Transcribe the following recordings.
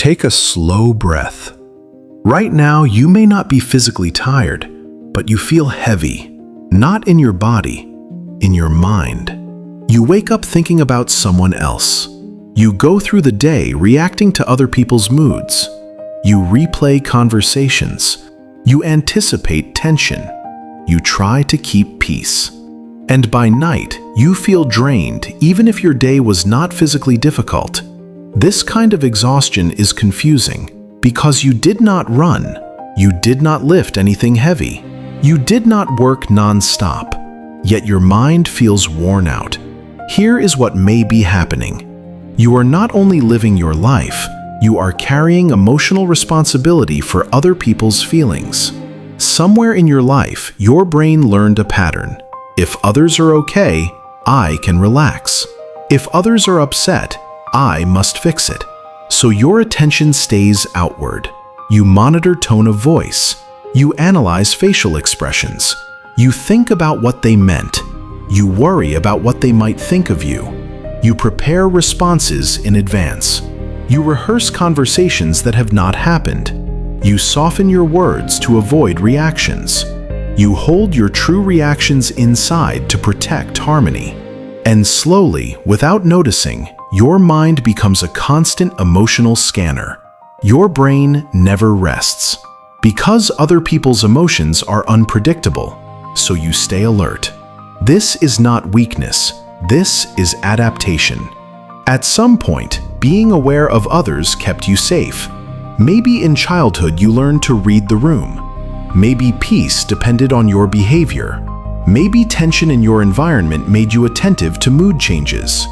Take a slow breath. Right now, you may not be physically tired, but you feel heavy, not in your body, in your mind. You wake up thinking about someone else. You go through the day reacting to other people's moods. You replay conversations. You anticipate tension. You try to keep peace. And by night, you feel drained even if your day was not physically difficult. This kind of exhaustion is confusing because you did not run. You did not lift anything heavy. You did not work non-stop. Yet your mind feels worn out. Here is what may be happening. You are not only living your life, you are carrying emotional responsibility for other people's feelings. Somewhere in your life, your brain learned a pattern. If others are okay, I can relax. If others are upset, I must fix it. So your attention stays outward. You monitor tone of voice. You analyze facial expressions. You think about what they meant. You worry about what they might think of you. You prepare responses in advance. You rehearse conversations that have not happened. You soften your words to avoid reactions. You hold your true reactions inside to protect harmony. And slowly, without noticing, your mind becomes a constant emotional scanner. Your brain never rests. Because other people's emotions are unpredictable, so you stay alert. This is not weakness. This is adaptation. At some point, being aware of others kept you safe. Maybe in childhood you learned to read the room. Maybe peace depended on your behavior. Maybe tension in your environment made you attentive to mood changes.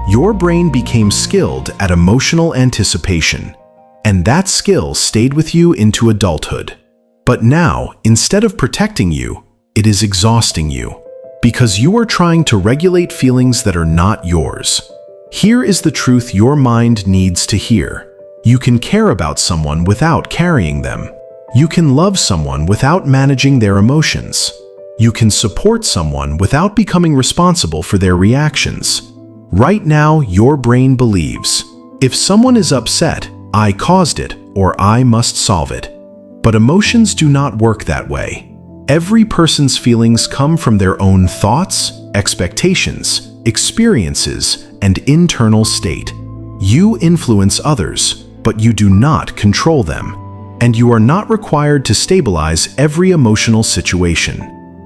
Your brain became skilled at emotional anticipation, and that skill stayed with you into adulthood. But now, instead of protecting you, it is exhausting you, because you are trying to regulate feelings that are not yours. Here is the truth your mind needs to hear. You can care about someone without carrying them. You can love someone without managing their emotions. You can support someone without becoming responsible for their reactions. Right now, your brain believes, if someone is upset, I caused it, or I must solve it. But emotions do not work that way. Every person's feelings come from their own thoughts, expectations, experiences, and internal state. You influence others, but you do not control them. And you are not required to stabilize every emotional situation.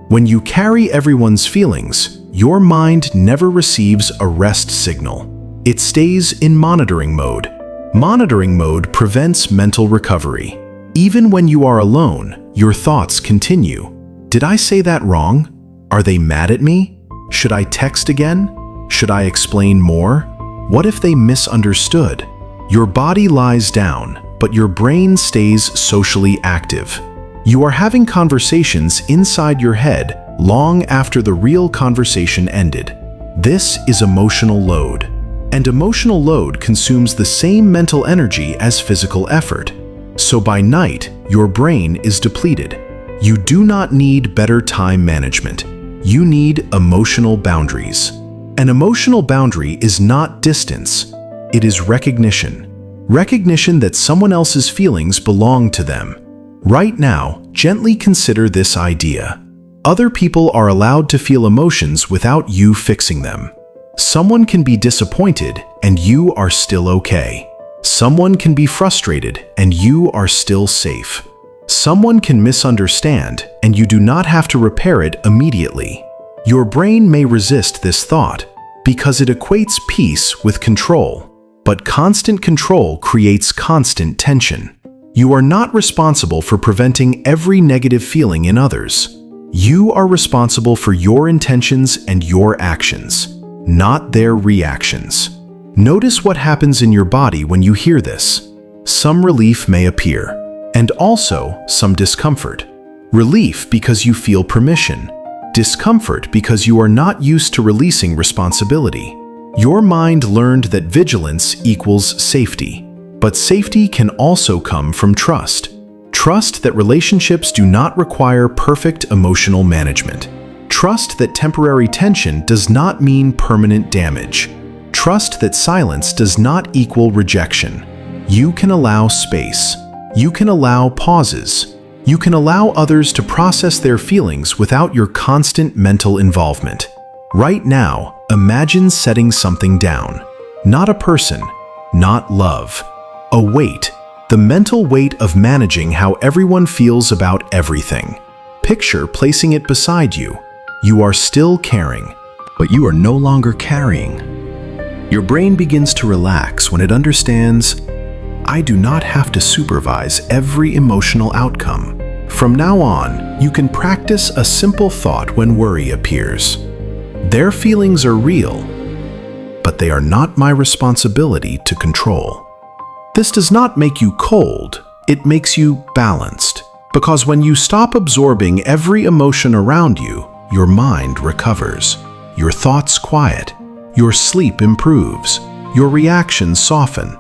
When you carry everyone's feelings, your mind never receives a rest signal. It stays in monitoring mode. Monitoring mode prevents mental recovery. Even when you are alone, your thoughts continue. Did I say that wrong? Are they mad at me? Should I text again? Should I explain more? What if they misunderstood? Your body lies down, but your brain stays socially active. You are having conversations inside your head long after the real conversation ended. This is emotional load. And emotional load consumes the same mental energy as physical effort. So by night, your brain is depleted. You do not need better time management. You need emotional boundaries. An emotional boundary is not distance. It is recognition. Recognition that someone else's feelings belong to them. Right now, gently consider this idea. Other people are allowed to feel emotions without you fixing them. Someone can be disappointed and you are still okay. Someone can be frustrated and you are still safe. Someone can misunderstand and you do not have to repair it immediately. Your brain may resist this thought because it equates peace with control. But constant control creates constant tension. You are not responsible for preventing every negative feeling in others. You are responsible for your intentions and your actions, not their reactions. Notice what happens in your body when you hear this. Some relief may appear, and also some discomfort. Relief because you feel permission. Discomfort because you are not used to releasing responsibility. Your mind learned that vigilance equals safety, but safety can also come from trust. Trust that relationships do not require perfect emotional management. Trust that temporary tension does not mean permanent damage. Trust that silence does not equal rejection. You can allow space. You can allow pauses. You can allow others to process their feelings without your constant mental involvement. Right now, imagine setting something down. Not a person, not love. A weight, the mental weight of managing how everyone feels about everything. Picture placing it beside you. You are still caring, but you are no longer carrying. Your brain begins to relax when it understands, I do not have to supervise every emotional outcome. From now on, you can practice a simple thought when worry appears. Their feelings are real, but they are not my responsibility to control. This does not make you cold, it makes you balanced. Because when you stop absorbing every emotion around you, your mind recovers, your thoughts quiet, your sleep improves, your reactions soften,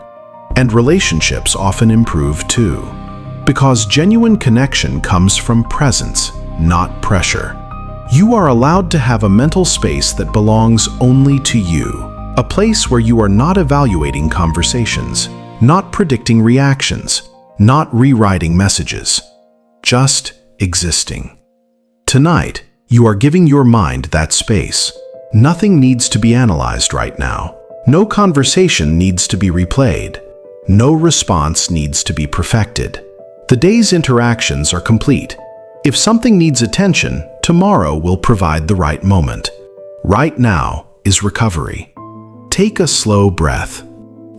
and relationships often improve too. Because genuine connection comes from presence, not pressure. You are allowed to have a mental space that belongs only to you, a place where you are not evaluating conversations, not predicting reactions, not rewriting messages, just existing. Tonight, you are giving your mind that space. Nothing needs to be analyzed right now. No conversation needs to be replayed. No response needs to be perfected. The day's interactions are complete. If something needs attention, tomorrow will provide the right moment. Right now is recovery. Take a slow breath.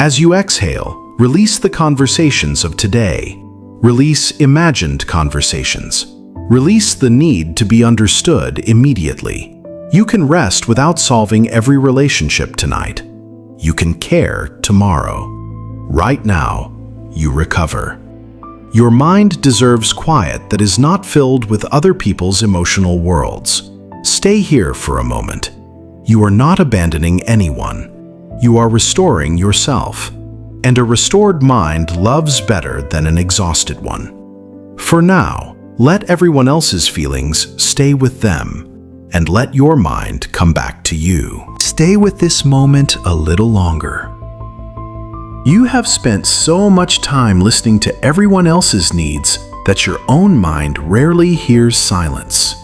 As you exhale, release the conversations of today. Release imagined conversations. Release the need to be understood immediately. You can rest without solving every relationship tonight. You can care tomorrow. Right now, you recover. Your mind deserves quiet that is not filled with other people's emotional worlds. Stay here for a moment. You are not abandoning anyone. You are restoring yourself. And a restored mind loves better than an exhausted one. For now, let everyone else's feelings stay with them, and let your mind come back to you. Stay with this moment a little longer. You have spent so much time listening to everyone else's needs that your own mind rarely hears silence.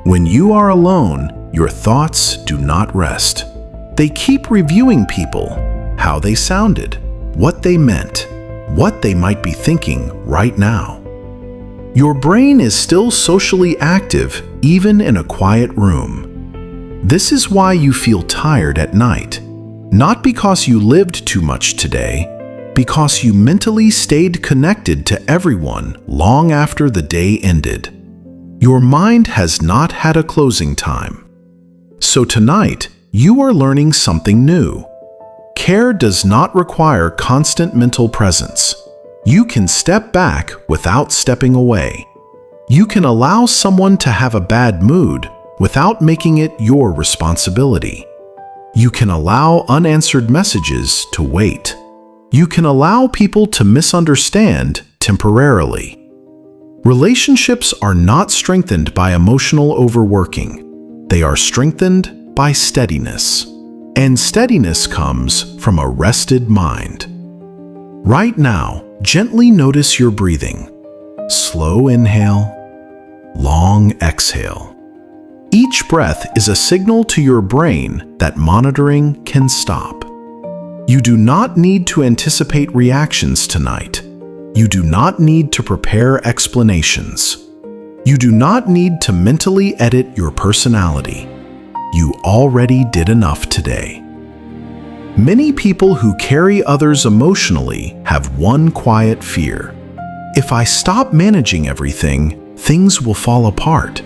When you are alone, your thoughts do not rest. They keep reviewing people, how they sounded, what they meant, what they might be thinking right now. Your brain is still socially active even in a quiet room. This is why you feel tired at night. Not because you lived too much today, because you mentally stayed connected to everyone long after the day ended. Your mind has not had a closing time. So tonight, you are learning something new. Care does not require constant mental presence. You can step back without stepping away. You can allow someone to have a bad mood without making it your responsibility. You can allow unanswered messages to wait. You can allow people to misunderstand temporarily. Relationships are not strengthened by emotional overworking. They are strengthened by steadiness. And steadiness comes from a rested mind. Right now, gently notice your breathing. Slow inhale, long exhale. Each breath is a signal to your brain that monitoring can stop. You do not need to anticipate reactions tonight. You do not need to prepare explanations. You do not need to mentally edit your personality. You already did enough today. Many people who carry others emotionally have one quiet fear. If I stop managing everything, things will fall apart.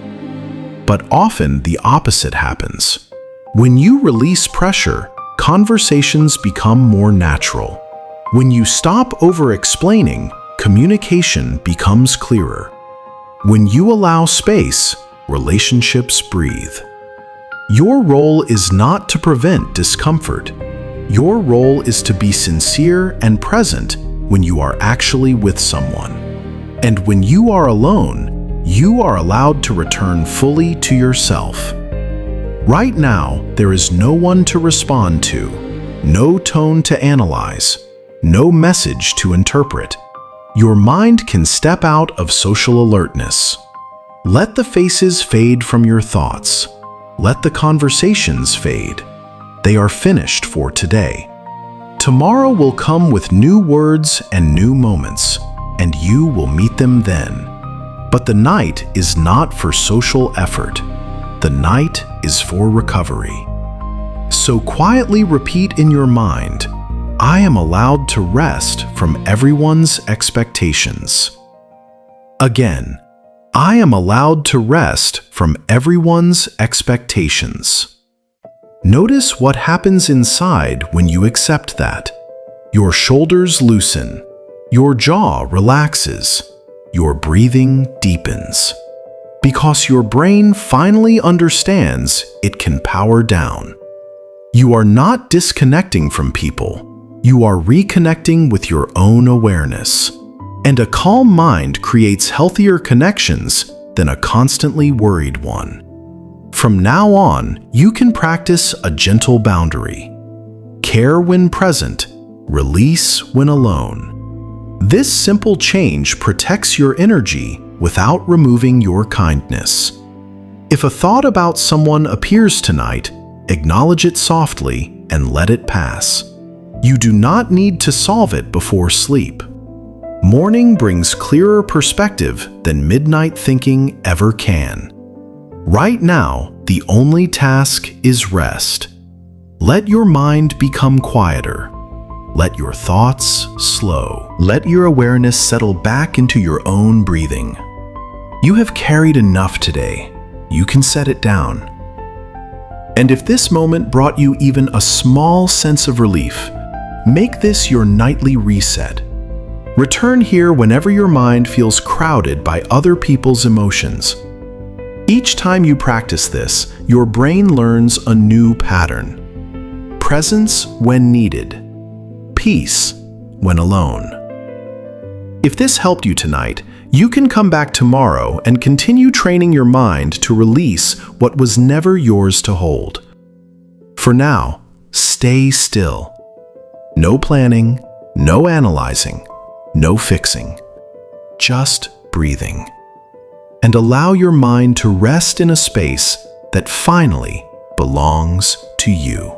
But often the opposite happens. When you release pressure, conversations become more natural. When you stop over-explaining, communication becomes clearer. When you allow space, relationships breathe. Your role is not to prevent discomfort. Your role is to be sincere and present when you are actually with someone. And when you are alone, you are allowed to return fully to yourself. Right now, there is no one to respond to, no tone to analyze, no message to interpret. Your mind can step out of social alertness. Let the faces fade from your thoughts. Let the conversations fade. They are finished for today. Tomorrow will come with new words and new moments, and you will meet them then. But the night is not for social effort. The night is for recovery. So quietly repeat in your mind, I am allowed to rest from everyone's expectations. Again, I am allowed to rest from everyone's expectations. Notice what happens inside when you accept that. Your shoulders loosen, your jaw relaxes, your breathing deepens. Because your brain finally understands it can power down. You are not disconnecting from people. You are reconnecting with your own awareness. And a calm mind creates healthier connections than a constantly worried one. From now on, you can practice a gentle boundary. Care when present, release when alone. This simple change protects your energy without removing your kindness. If a thought about someone appears tonight, acknowledge it softly and let it pass. You do not need to solve it before sleep. Morning brings clearer perspective than midnight thinking ever can. Right now, the only task is rest. Let your mind become quieter. Let your thoughts slow. Let your awareness settle back into your own breathing. You have carried enough today. You can set it down. And if this moment brought you even a small sense of relief, make this your nightly reset. Return here whenever your mind feels crowded by other people's emotions. Each time you practice this, your brain learns a new pattern. Presence when needed. Peace when alone. If this helped you tonight, you can come back tomorrow and continue training your mind to release what was never yours to hold. For now, stay still. No planning, no analyzing, no fixing. Just breathing. And allow your mind to rest in a space that finally belongs to you.